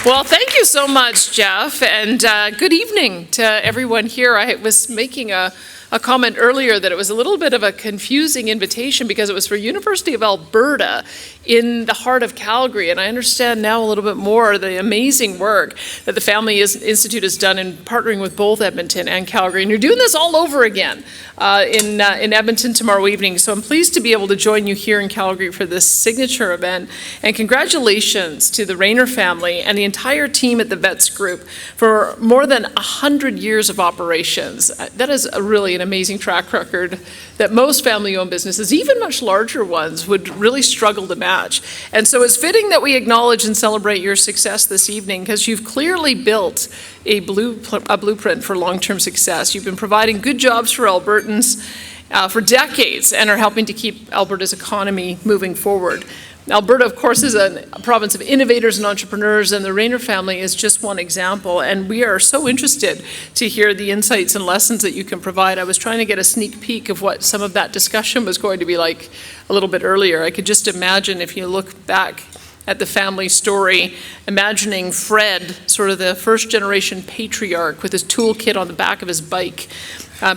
Well, thank you so much, Jeff, and good evening to everyone here. I was making a comment earlier that it was a little bit of a confusing invitation because it was for University of Alberta in the heart of Calgary, and I understand now a little bit more the amazing work that the Family Institute has done in partnering with both Edmonton and Calgary, and you're doing this all over again in Edmonton tomorrow evening, so I'm pleased to be able to join you here in Calgary for this signature event, and congratulations to the Rayner family and the entire team at the Vets Group for more than 100 years of operations. That is really an amazing track record that most family-owned businesses, even much larger ones, would really struggle to match. And so it's fitting that we acknowledge and celebrate your success this evening because you've clearly built a blueprint for long-term success. You've been providing good jobs for Albertans for decades and are helping to keep Alberta's economy moving forward. Alberta, of course, is a province of innovators and entrepreneurs, and the Rayner family is just one example, and we are so interested to hear the insights and lessons that you can provide. I was trying to get a sneak peek of what some of that discussion was going to be like a little bit earlier. I could just imagine, if you look back at the family story, imagining Fred, sort of the first-generation patriarch with his toolkit on the back of his bike,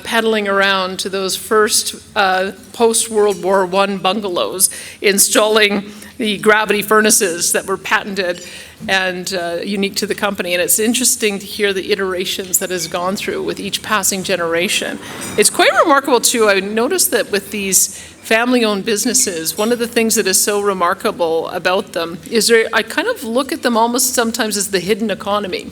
pedaling around to those first post-World War I bungalows, installing the gravity furnaces that were patented and unique to the company. And it's interesting to hear the iterations that has gone through with each passing generation. It's quite remarkable, too. I noticed that with these family-owned businesses, one of the things that is so remarkable about them is I kind of look at them almost sometimes as the hidden economy.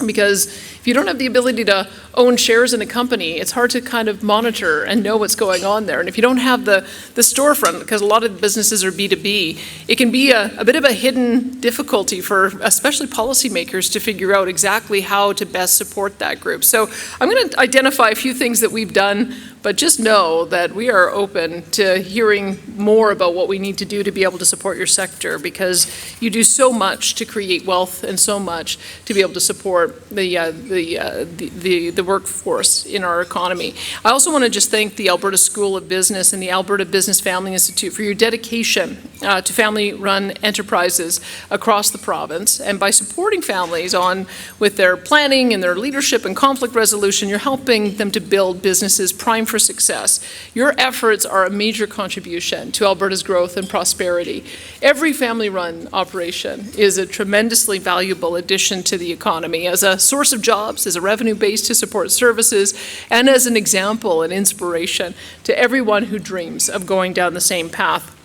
Because if you don't have the ability to own shares in a company, it's hard to kind of monitor and know what's going on there. And if you don't have the storefront, because a lot of businesses are B2B, it can be a bit of a hidden difficulty for especially policymakers to figure out exactly how to best support that group. So I'm going to identify a few things that we've done, but just know that we are open to hearing more about what we need to do to be able to support your sector, because you do so much to create wealth and so much to be able to support the workforce in our economy. I also want to just thank the Alberta School of Business and the Alberta Business Family Institute for your dedication to family-run enterprises across the province. And by supporting families on with their planning and their leadership and conflict resolution, you're helping them to build businesses primed for success. Your efforts are a major contribution to Alberta's growth and prosperity. Every family-run operation is a tremendously valuable addition to the economy as a source of jobs, as a revenue base to support services, and as an example and inspiration to everyone who dreams of going down the same path.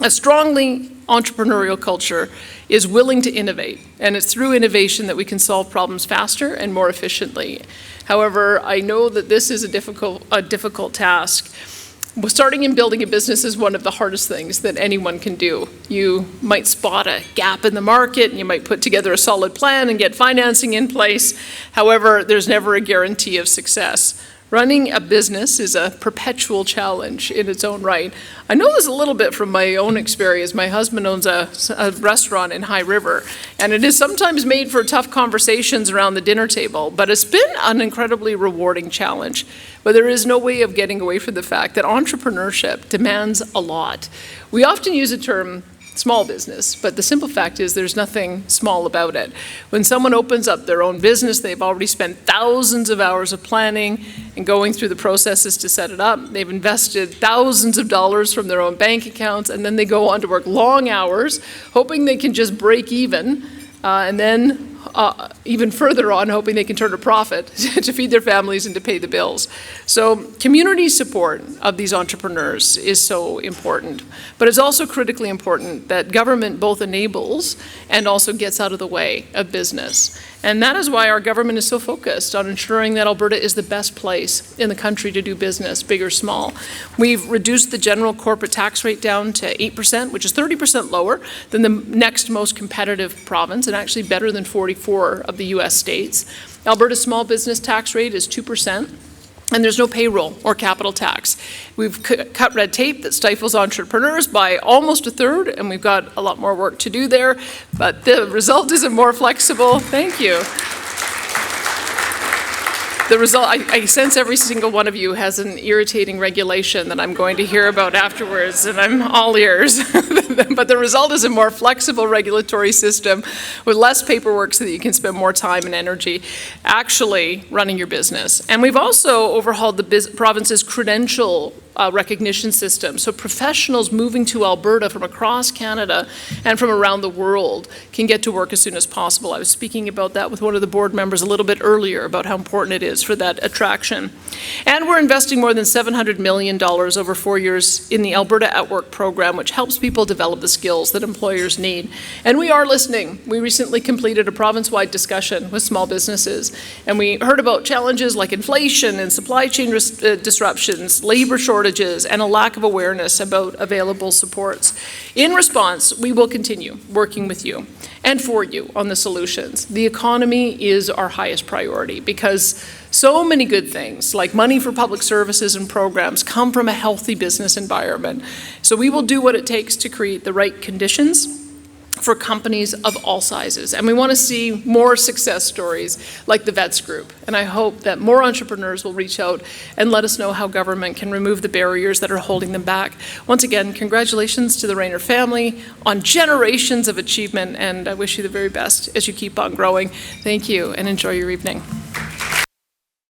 A strongly entrepreneurial culture is willing to innovate, and it's through innovation that we can solve problems faster and more efficiently. However, I know that this is a difficult task. Starting and building a business is one of the hardest things that anyone can do. You might spot a gap in the market, and you might put together a solid plan and get financing in place. However, there's never a guarantee of success. Running a business is a perpetual challenge in its own right. I know this a little bit from my own experience. My husband owns a restaurant in High River, and it is sometimes made for tough conversations around the dinner table, but it's been an incredibly rewarding challenge. But there is no way of getting away from the fact that entrepreneurship demands a lot. We often use the term small business, but the simple fact is there's nothing small about it. When someone opens up their own business, they've already spent thousands of hours of planning and going through the processes to set it up. They've invested thousands of dollars from their own bank accounts, and then they go on to work long hours, hoping they can just break even, and then even further on, hoping they can turn a profit to feed their families and to pay the bills. So community support of these entrepreneurs is so important. But it's also critically important that government both enables and also gets out of the way of business. And that is why our government is so focused on ensuring that Alberta is the best place in the country to do business, big or small. We've reduced the general corporate tax rate down to 8%, which is 30% lower than the next most competitive province, and actually better than 44 of the U.S. states. Alberta's small business tax rate is 2%. And there's no payroll or capital tax. We've cut red tape that stifles entrepreneurs by almost a third, and we've got a lot more work to do there, but the result is a more flexible, thank you. The result, I sense every single one of you has an irritating regulation that I'm going to hear about afterwards, and I'm all ears. But the result is a more flexible regulatory system with less paperwork so that you can spend more time and energy actually running your business. And we've also overhauled the province's credential recognition system. So professionals moving to Alberta from across Canada and from around the world can get to work as soon as possible. I was speaking about that with one of the board members a little bit earlier about how important it is for that attraction. And we're investing more than $700 million over 4 years in the Alberta at Work program, which helps people develop the skills that employers need. And we are listening. We recently completed a province-wide discussion with small businesses, and we heard about challenges like inflation and supply chain disruptions, labor shortages, and a lack of awareness about available supports. In response, we will continue working with you and for you on the solutions. The economy is our highest priority because so many good things, like money for public services and programs, come from a healthy business environment. So we will do what it takes to create the right conditions for companies of all sizes. And we want to see more success stories like the Vets Group. And I hope that more entrepreneurs will reach out and let us know how government can remove the barriers that are holding them back. Once again, congratulations to the Rayner family on generations of achievement, and I wish you the very best as you keep on growing. Thank you, and enjoy your evening.